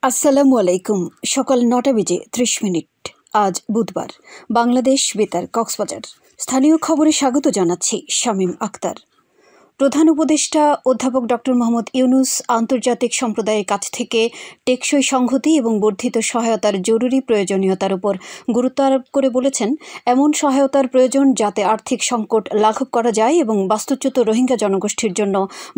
আসসালামু আলাইকুম। সকাল ৯টা বেজে ৩০ মিনিট। আজ বুধবার। বাংলাদেশ বেতার কক্সবাজার। স্থানীয় খবরে স্বাগত জানাচ্ছি শামীম আক্তার। প্রধান উপদেষ্টা অধ্যাপক ডক্টর মোহাম্মদ ইউনূস আন্তর্জাতিক সম্প্রদায়ের কাছ থেকে টেকসই সংহতি এবং বর্ধিত সহায়তার জরুরি প্রয়োজনীয়তার উপর গুরুত্ব আরোপ করে বলেছেন, এমন সহায়তার প্রয়োজন যাতে আর্থিক সংকট লাঘব করা যায় এবং বাস্তুচ্যুত রোহিঙ্গা জনগোষ্ঠীর জন্য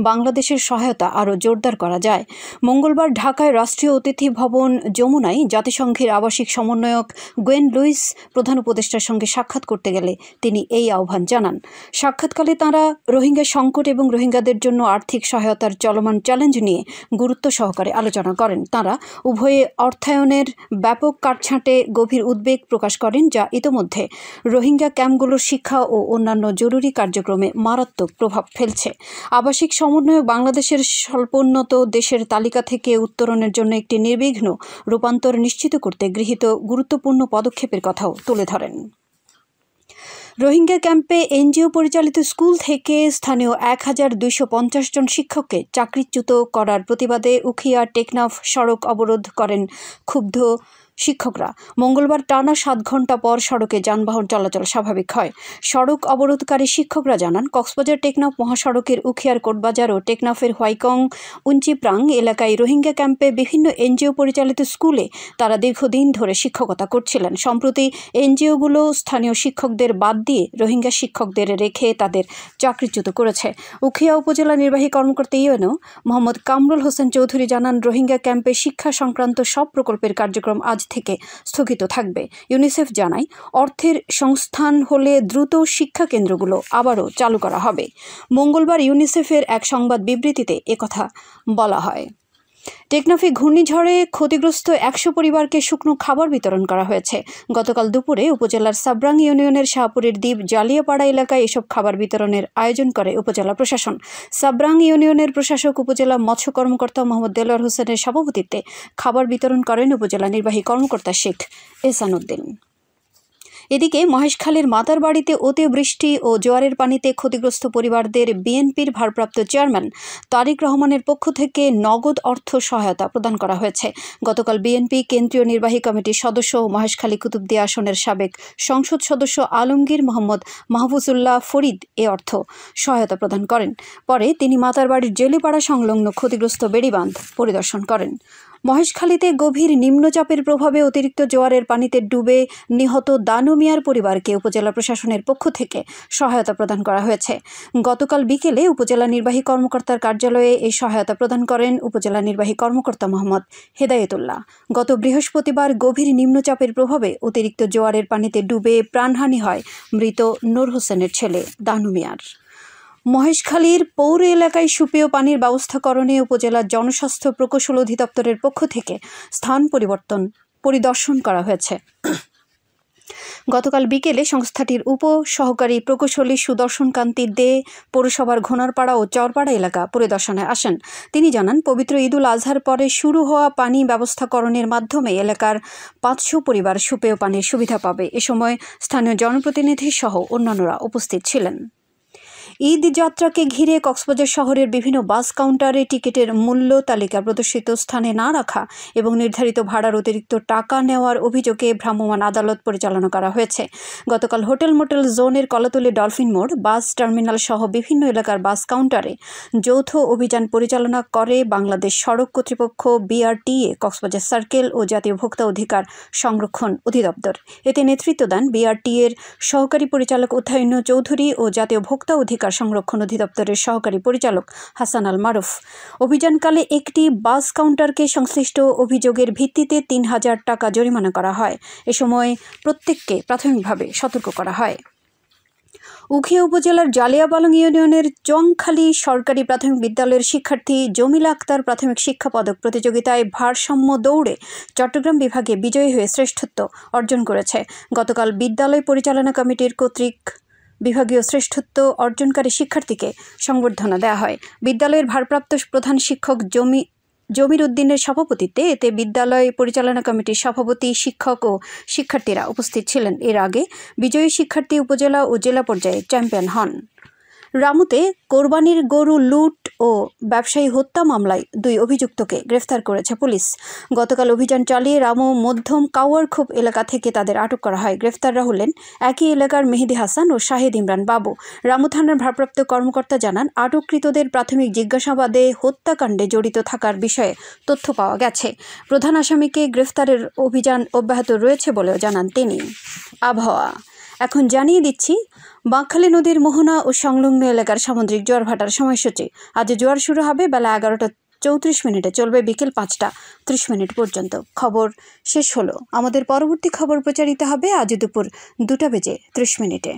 বাংলাদেশের সহায়তা আরও জোরদার করা যায়। মঙ্গলবার ঢাকায় রাষ্ট্রীয় অতিথি ভবন যমুনায় জাতিসংঘের আবাসিক সমন্বয়ক গোয়েন লুইস প্রধান উপদেষ্টার সঙ্গে সাক্ষাৎ করতে গেলে তিনি এই আহ্বান জানান। সাক্ষাৎকালে তাঁরা রোহিঙ্গা সংকট এবং রোহিঙ্গাদের জন্য আর্থিক সহায়তার চলমান চ্যালেঞ্জ নিয়ে গুরুত্ব সহকারে আলোচনা করেন। তাঁরা উভয়ে অর্থায়নের ব্যাপক কাটছাঁটে গভীর উদ্বেগ প্রকাশ করেন, যা ইতোমধ্যে রোহিঙ্গা ক্যাম্পগুলোর শিক্ষা ও অন্যান্য জরুরি কার্যক্রমে মারাত্মক প্রভাব ফেলছে। আবাসিক সমন্বয়ক বাংলাদেশের স্বল্পোন্নত দেশের তালিকা থেকে উত্তরণের জন্য একটি নির্বিঘ্ন রূপান্তর নিশ্চিত করতে গৃহীত গুরুত্বপূর্ণ পদক্ষেপের কথাও তুলে ধরেন। রোহিঙ্গা ক্যাম্পে এনজিও পরিচালিত স্কুল থেকে স্থানীয় ১,২৫০ জন শিক্ষককে চাকরিচ্যুত করার প্রতিবাদে উখিয়া টেকনাফ সড়ক অবরোধ করেন ক্ষুব্ধ শিক্ষকরা। মঙ্গলবার টানা ৭ ঘণ্টা পর সড়কে যানবাহন চলাচল স্বাভাবিক হয়। সড়ক অবরোধকারী শিক্ষকরা জানান, কক্সবাজার টেকনাফ মহাসড়কের উখিয়ার কোটবাজার ও টেকনাফের হোয়াইকং উঞ্চিপ্রাং এলাকায় রোহিঙ্গা ক্যাম্পে বিভিন্ন এনজিও পরিচালিত স্কুলে তারা দীর্ঘদিন ধরে শিক্ষকতা করছিলেন। সম্প্রতি এনজিওগুলো স্থানীয় শিক্ষকদের বাদ দিয়ে রোহিঙ্গা শিক্ষকদের রেখে তাদের চাকরিচ্যুত করেছে। উখিয়া উপজেলা নির্বাহী কর্মকর্তা ইউএনও মোহাম্মদ কামরুল হোসেন চৌধুরী জানান, রোহিঙ্গা ক্যাম্পে শিক্ষা সংক্রান্ত সব প্রকল্পের কার্যক্রম আজ থেকে স্থগিত থাকবে। ইউনিসেফ জানায়, অর্থের সংস্থান হলে দ্রুত শিক্ষা কেন্দ্রগুলো আবারও চালু করা হবে। মঙ্গলবার ইউনিসেফের এক সংবাদ বিবৃতিতে একথা বলা হয়। টেকনাফে ঘূর্ণিঝড়ে ক্ষতিগ্রস্ত ১০০ পরিবারকে শুকনো খাবার বিতরণ করা হয়েছে। গতকাল দুপুরে উপজেলার সাব্রাং ইউনিয়নের শাহপুরের দ্বীপ জালিয়াপাড়া এলাকায় এসব খাবার বিতরণের আয়োজন করে উপজেলা প্রশাসন। সাব্রাং ইউনিয়নের প্রশাসক উপজেলা মৎস্য কর্মকর্তা মোহাম্মদ দেলোয়ার হোসেনের সভাপতিত্বে খাবার বিতরণ করেন উপজেলা নির্বাহী কর্মকর্তা শেখ এহসানুদ্দিন। এদিকে মহেশখালীর মাতারবাড়িতে অতিবৃষ্টি ও জোয়ারের পানিতে ক্ষতিগ্রস্ত পরিবারদের বিএনপির ভারপ্রাপ্ত চেয়ারম্যান তারেক রহমানের পক্ষ থেকে নগদ অর্থ সহায়তা প্রদান করা হয়েছে। গতকাল বিএনপি কেন্দ্রীয় নির্বাহী কমিটির সদস্য ও মহেশখালী কুতুবদিয়া আসনের সাবেক সংসদ সদস্য আলমগীর মোহাম্মদ মাহফুজুল্লাহ ফরিদ এ অর্থ সহায়তা প্রদান করেন। পরে তিনি মাতারবাড়ির জেলেপাড়া সংলগ্ন ক্ষতিগ্রস্ত বেড়িবাঁধ পরিদর্শন করেন। মহেশখালীতে গভীর নিম্নচাপের প্রভাবে অতিরিক্ত জোয়ারের পানিতে ডুবে নিহত দানু মিয়ার পরিবারকে উপজেলা প্রশাসনের পক্ষ থেকে সহায়তা প্রদান করা হয়েছে। গতকাল বিকেলে উপজেলা নির্বাহী কর্মকর্তার কার্যালয়ে এই সহায়তা প্রদান করেন উপজেলা নির্বাহী কর্মকর্তা মোহাম্মদ হেদায়েতুল্লাহ। গত বৃহস্পতিবার গভীর নিম্নচাপের প্রভাবে অতিরিক্ত জোয়ারের পানিতে ডুবে প্রাণহানি হয় মৃত নূর হোসেনের ছেলে দানু মিয়ার। মহেশখালীর পৌর এলাকায় সুপেয় পানির ব্যবস্থাকরণে উপজেলার জনস্বাস্থ্য প্রকৌশল অধিদপ্তরের পক্ষ থেকে স্থান পরিদর্শন করা হয়েছে। গতকাল বিকেলে সংস্থাটির উপ সহকারী প্রকৌশলী সুদর্শন কান্তি দে পৌরসভার ঘোনারপাড়া ও চরপাড়া এলাকা পরিদর্শনে আসেন। তিনি জানান, পবিত্র ঈদুল আজহার পরে শুরু হওয়া পানি ব্যবস্থাকরণের মাধ্যমে এলাকার ৫০০ পরিবার সুপেয় পানির সুবিধা পাবে। এ সময় স্থানীয় জনপ্রতিনিধি সহ অন্যান্যরা উপস্থিত ছিলেন। ঈদ যাত্রাকে ঘিরে কক্সবাজার শহরের বিভিন্ন বাস কাউন্টারে টিকিটের মূল্য তালিকা প্রদর্শিত স্থানে না রাখা এবং নির্ধারিত ভাড়ার অতিরিক্ত টাকা নেওয়ার অভিযোগে ভ্রাম্যমাণ আদালত পরিচালনা করা হয়েছে। গতকাল হোটেল মোটেল জোনের কলাতলী ডলফিন মোড়, বাস টার্মিনাল সহ বিভিন্ন এলাকার বাস কাউন্টারে যৌথ অভিযান পরিচালনা করে বাংলাদেশ সড়ক কর্তৃপক্ষ, বিআরটিএ, কক্সবাজার সার্কেল ও জাতীয় ভোক্তা অধিকার সংরক্ষণ অধিদপ্তর। এতে নেতৃত্ব দেন বিআরটিএর সহকারী পরিচালক অধ্যায়ন চৌধুরী ও জাতীয় ভোক্তা অধিকার সংরক্ষণ অধিদপ্তরের সহকারী পরিচালক হাসান আল মারুফ। অভিযানকালে একটি বাস কাউন্টারকে সংশ্লিষ্ট অভিযোগের ভিত্তিতে ৩,০০০ টাকা জরিমানা করা হয়। এ সময় প্রত্যেককে প্রাথমিকভাবে সতর্ক করা হয়। উখিয়া উপজেলার জালিয়াপালং ইউনিয়নের চংখালী সরকারি প্রাথমিক বিদ্যালয়ের শিক্ষার্থী জমিলা আক্তার প্রাথমিক শিক্ষা পদক প্রতিযোগিতায় ভারসাম্য দৌড়ে চট্টগ্রাম বিভাগে বিজয়ী হয়ে শ্রেষ্ঠত্ব অর্জন করেছে। গতকাল বিদ্যালয় পরিচালনা কমিটির কর্তৃক বিভাগীয় শ্রেষ্ঠত্ব অর্জনকারী শিক্ষার্থীকে সংবর্ধনা দেওয়া হয়। বিদ্যালয়ের ভারপ্রাপ্ত প্রধান শিক্ষক জমির উদ্দিনের সভাপতিত্বে এতে বিদ্যালয় পরিচালনা কমিটির সভাপতি, শিক্ষক ও শিক্ষার্থীরা উপস্থিত ছিলেন। এর আগে বিজয়ী শিক্ষার্থী উপজেলা ও জেলা পর্যায়ে চ্যাম্পিয়ন হন। রামুতে কোরবানির গরু লুট ও ব্যবসায়ী হত্যা মামলায় 2 অভিযুক্তকে গ্রেফতার করেছে পুলিশ। গতকাল অভিযান চালিয়ে রামু মধ্যম কাওয়ারখোপ এলাকা থেকে তাদের আটক করা হয়। গ্রেফতাররা হলেন একই এলাকার মেহেদি হাসান ও শাহেদ ইমরান বাবু। রামু থানার ভারপ্রাপ্ত কর্মকর্তা জানান, আটককৃতদের প্রাথমিক জিজ্ঞাসাবাদে হত্যাকাণ্ডে জড়িত থাকার বিষয়ে তথ্য পাওয়া গেছে। প্রধান আসামিকে গ্রেফতারের অভিযান অব্যাহত রয়েছে বলেও জানান তিনি। আবহাওয়া এখন জানিয়ে দিচ্ছি বাঁকখালী নদীর মোহনা ও সংলগ্ন এলাকার সামুদ্রিক জোয়ার ভাটার সময়সূচি। আজ জোয়ার শুরু হবে বেলা 11:34, চলবে বিকেল 5:30 পর্যন্ত। খবর শেষ হলো। আমাদের পরবর্তী খবর প্রচারিত হবে আজ দুপুর 2:30।